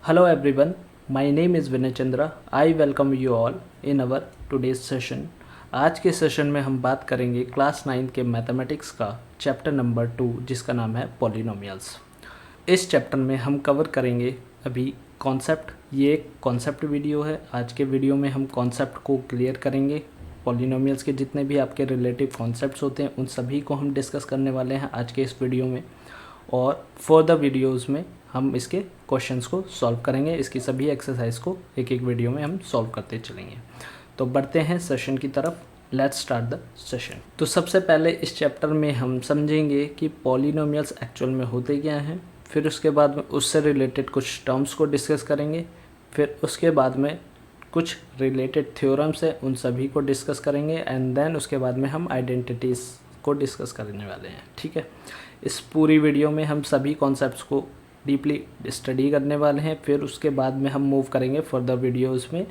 Hello everyone, my name is Vinay Chandra. I welcome you all in our today's session. आज के session में हम बात करेंगे क्लास 9 के मैथमेटिक्स का चैप्टर नंबर 2 जिसका नाम है पॉलिनोमियल्स। इस चैप्टर में हम कवर करेंगे अभी कॉन्सेप्ट। ये एक कॉन्सेप्ट वीडियो है। आज के वीडियो में हम कॉन्सेप्ट को क्लियर करेंगे। पॉलिनोमियल्स के जितने भी आपके रिलेटिव कॉन्सेप्ट्स होते हैं उन सभी को हम डिस्कस करने वाले हैं आज के इस वीडियो में, और फर्दर वीडियोज़ में हम इसके क्वेश्चंस को सॉल्व करेंगे। इसकी सभी एक्सरसाइज को एक एक वीडियो में हम सॉल्व करते चलेंगे। तो बढ़ते हैं सेशन की तरफ। Let's start the session. तो सबसे पहले इस चैप्टर में हम समझेंगे कि पॉलिनोमियल्स एक्चुअल में होते क्या हैं, फिर उसके बाद में उससे रिलेटेड कुछ टर्म्स को डिस्कस करेंगे, फिर उसके बाद में कुछ रिलेटेड थ्योरम्स है उन सभी को डिस्कस करेंगे, एंड देन उसके बाद में हम आइडेंटिटीज़ को डिस्कस करने वाले हैं। ठीक है, इस पूरी वीडियो में हम सभी कॉन्सेप्ट्स को डीपली स्टडी करने वाले हैं। फिर उसके बाद में हम मूव करेंगे फर्दर वीडियोस में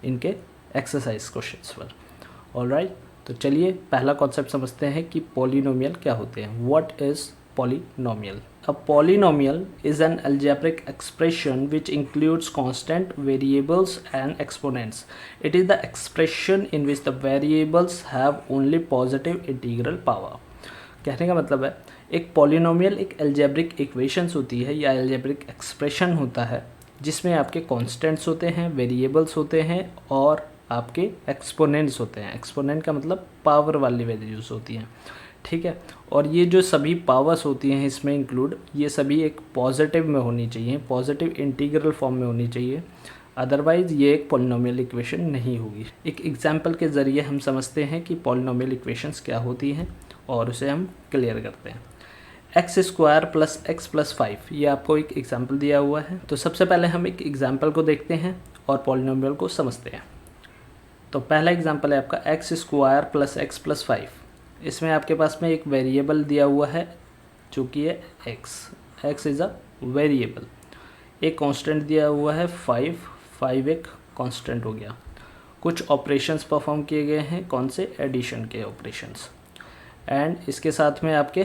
इनके एक्सरसाइज क्वेश्चंस पर। ऑलराइट, तो चलिए पहला कॉन्सेप्ट समझते हैं कि पॉलिनोमियल क्या होते हैं। What is polynomial? A polynomial is an algebraic expression which includes constant variables and exponents. It is the expression in which the variables have only positive integral power. कहने का मतलब है एक पॉलिनोमियल एक अलजेब्रिक इक्वेशंस होती है या algebraic expression होता है जिसमें आपके कॉन्स्टेंट्स होते हैं, वेरिएबल्स होते हैं और आपके एक्सपोनेंट्स होते हैं। एक्सपोनेंट का मतलब पावर वाली वैल्यूज होती हैं। ठीक है, और ये जो सभी पावर्स होती हैं इसमें इंक्लूड, ये सभी एक पॉजिटिव में होनी चाहिए, पॉजिटिव इंटीग्रल फॉर्म में होनी चाहिए, अदरवाइज़ ये एक पॉलिनोमियल इक्वेशन नहीं होगी। एक एग्जांपल के ज़रिए हम समझते हैं कि पॉलिनोमियल इक्वेशंस क्या होती हैं और उसे हम क्लियर करते हैं। X square plus x plus 5, ये आपको एक एग्जांपल दिया हुआ है। तो सबसे पहले हम एक एग्जांपल को देखते हैं और पॉलिनोमियल को समझते हैं। तो पहला एग्जांपल है आपका x square plus x plus 5। इसमें आपके पास में एक वेरिएबल दिया हुआ है जो कि है एक्स इज़ अ वेरिएबल। एक कांस्टेंट दिया हुआ है 5 एक कांस्टेंट हो गया। कुछ ऑपरेशंस परफॉर्म किए गए हैं, कौन से? एडिशन के ऑपरेशंस। एंड इसके साथ में आपके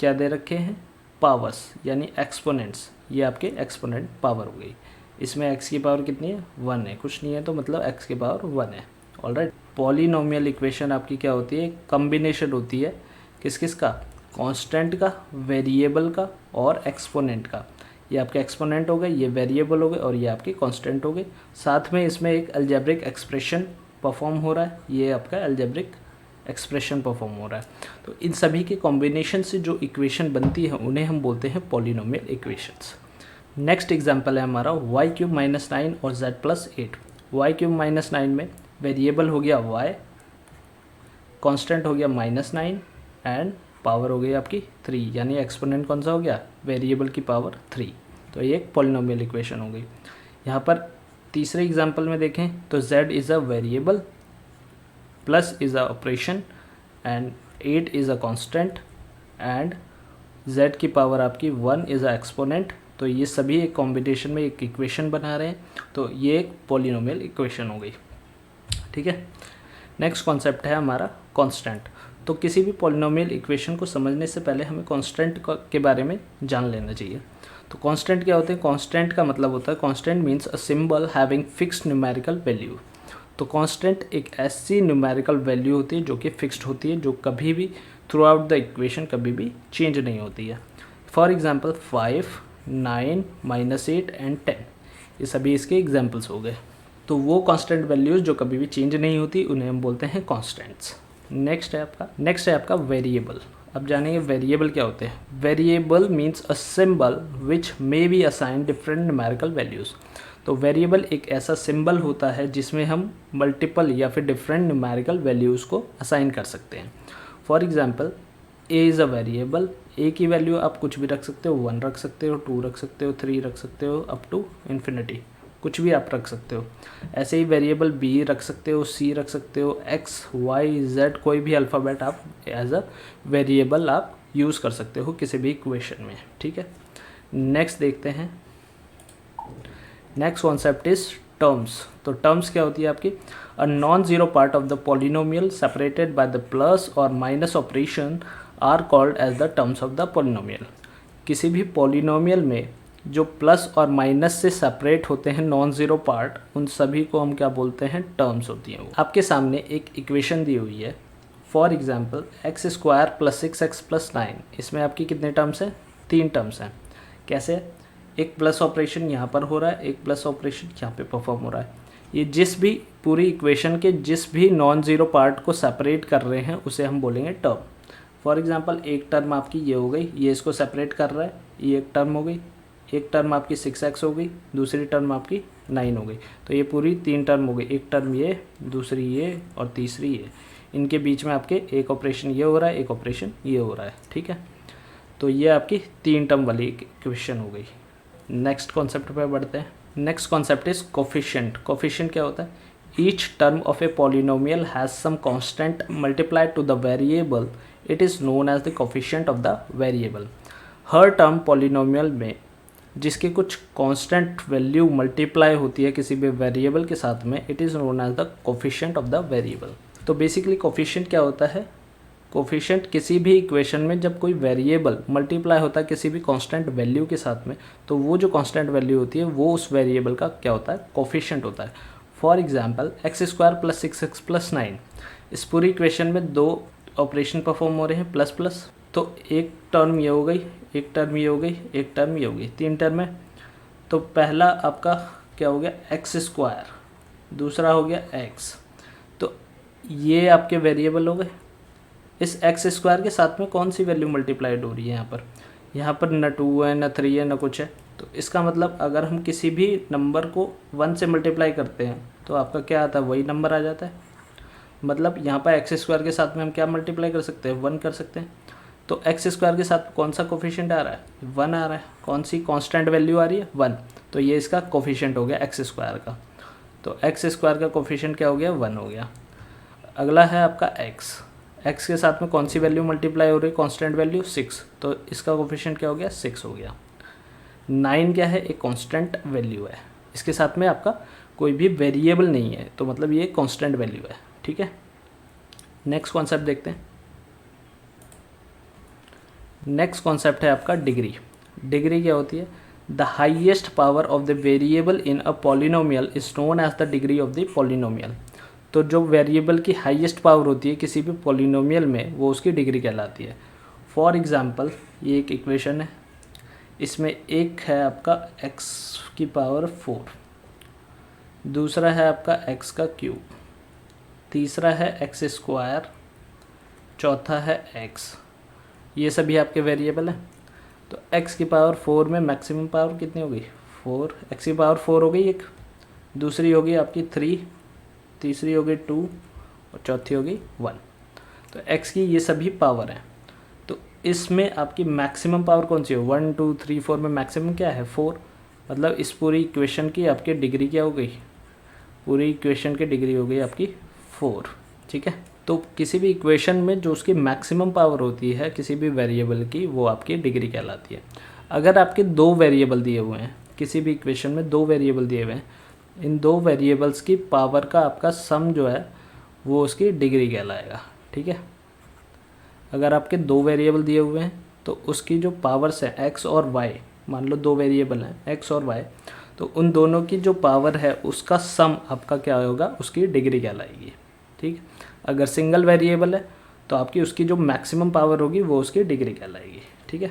क्या दे रखे हैं? पावर्स यानी एक्सपोनेंट्स। ये आपके एक्सपोनेंट पावर हो गई। इसमें x की पावर कितनी है? 1 है, कुछ नहीं है तो मतलब x की पावर 1 है। ऑलराइट, पॉलिनोमियल इक्वेशन आपकी क्या होती है? कॉम्बिनेशन होती है किस किस का? कांस्टेंट का, वेरिएबल का और एक्सपोनेंट का। ये आपके एक्सपोनेंट हो गए, ये वेरिएबल हो गए और ये आपके कांस्टेंट हो गए। साथ में इसमें एक अलजेब्रिक एक्सप्रेशन परफॉर्म हो रहा है, ये आपका अलजेब्रिक एक्सप्रेशन परफॉर्म हो रहा है। तो इन सभी के कॉम्बिनेशन से जो इक्वेशन बनती है उन्हें हम बोलते हैं पॉलिनोमियल इक्वेशंस। नेक्स्ट एग्जांपल है हमारा y³ - 9 और z+8। y³ - 9 में वेरिएबल हो गया y, कांस्टेंट हो गया -9 एंड पावर हो गई आपकी 3, यानी एक्सपोनेंट कौन सा हो गया? वेरिएबल की पावर 3। तो ये एक पॉलिनोमियल इक्वेशन हो गई। यहाँ पर तीसरे एग्जांपल में देखें तो z is a variable, plus is a operation and 8 is a constant and z की पावर आपकी 1 इज़ अ एक्सपोनेंट। तो ये सभी एक कॉम्बिनेशन में एक इक्वेशन बना रहे हैं, तो ये एक पॉलिनोमियल इक्वेशन हो गई। ठीक है, नेक्स्ट कॉन्सेप्ट है हमारा कांस्टेंट। तो किसी भी पॉलिनोमियल इक्वेशन को समझने से पहले हमें कांस्टेंट के बारे में जान लेना चाहिए। तो कांस्टेंट क्या होते हैं? कांस्टेंट का मतलब होता है, constant means a symbol having fixed numerical value. तो कांस्टेंट एक ऐसी न्यूमेरिकल वैल्यू होती है जो कि फिक्स्ड होती है, जो कभी भी थ्रू आउट द इक्वेशन कभी भी चेंज नहीं होती है। फॉर एग्जांपल 5, 9, -8 एंड 10, ये सभी इसके एग्जांपल्स हो गए। तो वो कांस्टेंट वैल्यूज़ जो कभी भी चेंज नहीं होती उन्हें हम बोलते हैं कांस्टेंट्स। नेक्स्ट है आपका वेरिएबल। अब जानेंगे वेरिएबल क्या होते हैं। Variable means a symbol which may be assign different numerical values. तो वेरिएबल एक ऐसा सिंबल होता है जिसमें हम मल्टीपल या फिर डिफरेंट न्यूमेरिकल वैल्यूज़ को असाइन कर सकते हैं। For example A is a variable. A की वैल्यू आप कुछ भी रख सकते हो, 1 रख सकते हो, 2 रख सकते हो, 3 रख सकते हो, अप टू इन्फिनिटी, कुछ भी आप रख सकते हो। ऐसे ही वेरिएबल बी रख सकते हो, सी रख सकते हो, एक्स, वाई, जेड, कोई भी अल्फ़ाबेट आप एज अ वेरिएबल आप यूज़ कर सकते हो किसी भी इक्वेशन में। ठीक है, नेक्स्ट देखते हैं। Next concept is terms. तो टर्म्स क्या होती है आपकी? A non zero part of the polynomial separated by the plus और minus operation are called as the terms of the polynomial. किसी भी पॉलिनोमियल में जो प्लस और माइनस से सेपरेट होते हैं नॉन ज़ीरो पार्ट, उन सभी को हम क्या बोलते हैं, टर्म्स होती हैं वो। आपके सामने एक इक्वेशन दी हुई है, for example x square plus 6x plus 9, इसमें आपकी कितने टर्म्स हैं, 3 टर्म्स हैं। कैसे, एक प्लस ऑपरेशन यहाँ पर हो रहा है, एक प्लस ऑपरेशन यहाँ पे परफॉर्म हो रहा है। ये जिस भी पूरी इक्वेशन के जिस भी नॉन ज़ीरो पार्ट को सेपरेट कर रहे हैं उसे हम बोलेंगे टर्म। फॉर एग्जांपल एक टर्म आपकी ये हो गई, ये इसको सेपरेट कर रहा है, ये एक टर्म हो गई। एक टर्म आपकी 6x हो गई, दूसरी टर्म आपकी 9 हो गई। तो ये पूरी 3 टर्म हो गई, एक टर्म ये, दूसरी ये और तीसरी ये। इनके बीच में आपके एक ऑपरेशन ये हो रहा है, एक ऑपरेशन ये हो रहा है, ठीक है। तो ये आपकी 3 टर्म वाली इक्वेशन हो गई। नेक्स्ट कॉन्सेप्ट पे बढ़ते हैं। Next concept is coefficient. Coefficient क्या होता है, each term of a polynomial has some constant multiplied to the variable, it is known as the coefficient of the variable. हर टर्म पॉलिनोमियल में जिसके कुछ कांस्टेंट वैल्यू मल्टीप्लाई होती है किसी भी वेरिएबल के साथ में, it is known as the coefficient of the variable. तो बेसिकली कोफिशिएंट क्या होता है, कोफिशिएंट किसी भी इक्वेशन में जब कोई वेरिएबल मल्टीप्लाई होता है किसी भी कांस्टेंट वैल्यू के साथ में, तो वो जो कांस्टेंट वैल्यू होती है वो उस वेरिएबल का क्या होता है, कोफिशिएंट होता है। For example x square plus 6x plus 9, इस पूरी इक्वेशन में 2 ऑपरेशन परफॉर्म हो रहे हैं, प्लस प्लस। तो एक टर्म ये हो गई, एक टर्म ये हो गई, एक टर्म ये हो गई, 3 टर्म है। तो पहला आपका क्या हो गया, एक्स स्क्वायर, दूसरा हो गया एक्स। तो ये आपके वेरिएबल हो गए। इस एक्स स्क्वायर के साथ में कौन सी वैल्यू मल्टीप्लाइड हो रही है यहाँ पर न 2 है, न 3 है, न कुछ है। तो इसका मतलब अगर हम किसी भी नंबर को 1 से मल्टीप्लाई करते हैं तो आपका क्या आता है, वही नंबर आ जाता है। मतलब यहाँ पर एक्स स्क्वायर के साथ में हम क्या मल्टीप्लाई कर सकते हैं, 1 कर सकते हैं। तो एक्स स्क्वायर के साथ कौन सा कोफिशिएंट आ रहा है, 1 आ रहा है। कौन सी कांस्टेंट वैल्यू आ रही है, 1। तो ये इसका कोफिशिएंट हो गया एक्स स्क्वायर का। तो एक्स स्क्वायर का कोफिशिएंट क्या हो गया, 1 हो गया। अगला है आपका एक्स, एक्स के साथ में कौन सी वैल्यू मल्टीप्लाई हो रही है, कांस्टेंट वैल्यू 6। तो इसका कोफिशिएंट क्या हो गया, 6 हो गया। 9 क्या है, एक कांस्टेंट वैल्यू है, इसके साथ में आपका कोई भी वेरिएबल नहीं है, तो मतलब ये कांस्टेंट वैल्यू है, ठीक है। नेक्स्ट कॉन्सेप्ट देखते हैं। नेक्स्ट कॉन्सेप्ट है आपका डिग्री। डिग्री क्या होती है, the highest power of the variable in a polynomial is known as the degree of the polynomial. तो जो वेरिएबल की हाईएस्ट पावर होती है किसी भी पॉलिनोमियल में, वो उसकी डिग्री कहलाती है। फॉर एग्जांपल ये एक इक्वेशन है, इसमें एक है आपका x की पावर 4, दूसरा है आपका x का क्यूब, तीसरा है x स्क्वायर, चौथा है x। ये सभी आपके वेरिएबल हैं। तो x की पावर 4 में मैक्सिमम पावर कितनी हो गई, 4। x की पावर 4 हो गई एक, दूसरी होगी आपकी 3, तीसरी होगी 2 और चौथी होगी 1। तो x की ये सभी पावर हैं। तो इसमें आपकी मैक्सिमम पावर कौन सी है, 1 2 3 4 में मैक्सिमम क्या है, 4। मतलब इस पूरी इक्वेशन की आपकी डिग्री क्या हो गई, पूरी इक्वेशन की डिग्री हो गई आपकी 4, ठीक है। तो किसी भी इक्वेशन में जो उसकी मैक्सिमम पावर होती है किसी भी वेरिएबल की, वो आपकी डिग्री कहलाती है। अगर आपके 2 वेरिएबल दिए हुए हैं, किसी भी इक्वेशन में 2 वेरिएबल दिए हुए हैं, इन 2 वेरिएबल्स की पावर का आपका सम जो है वो उसकी डिग्री कहलाएगा, ठीक है। अगर आपके 2 वेरिएबल दिए हुए हैं तो उसकी जो पावर्स है एक्स और वाई, मान लो 2 वेरिएबल हैं एक्स और वाई, तो उन दोनों की जो पावर है उसका सम आपका क्या होगा, उसकी डिग्री कहलाएगी, ठीक। अगर सिंगल वेरिएबल है तो आपकी उसकी जो मैक्सिमम पावर होगी वो उसकी डिग्री कहलाएगी, ठीक है।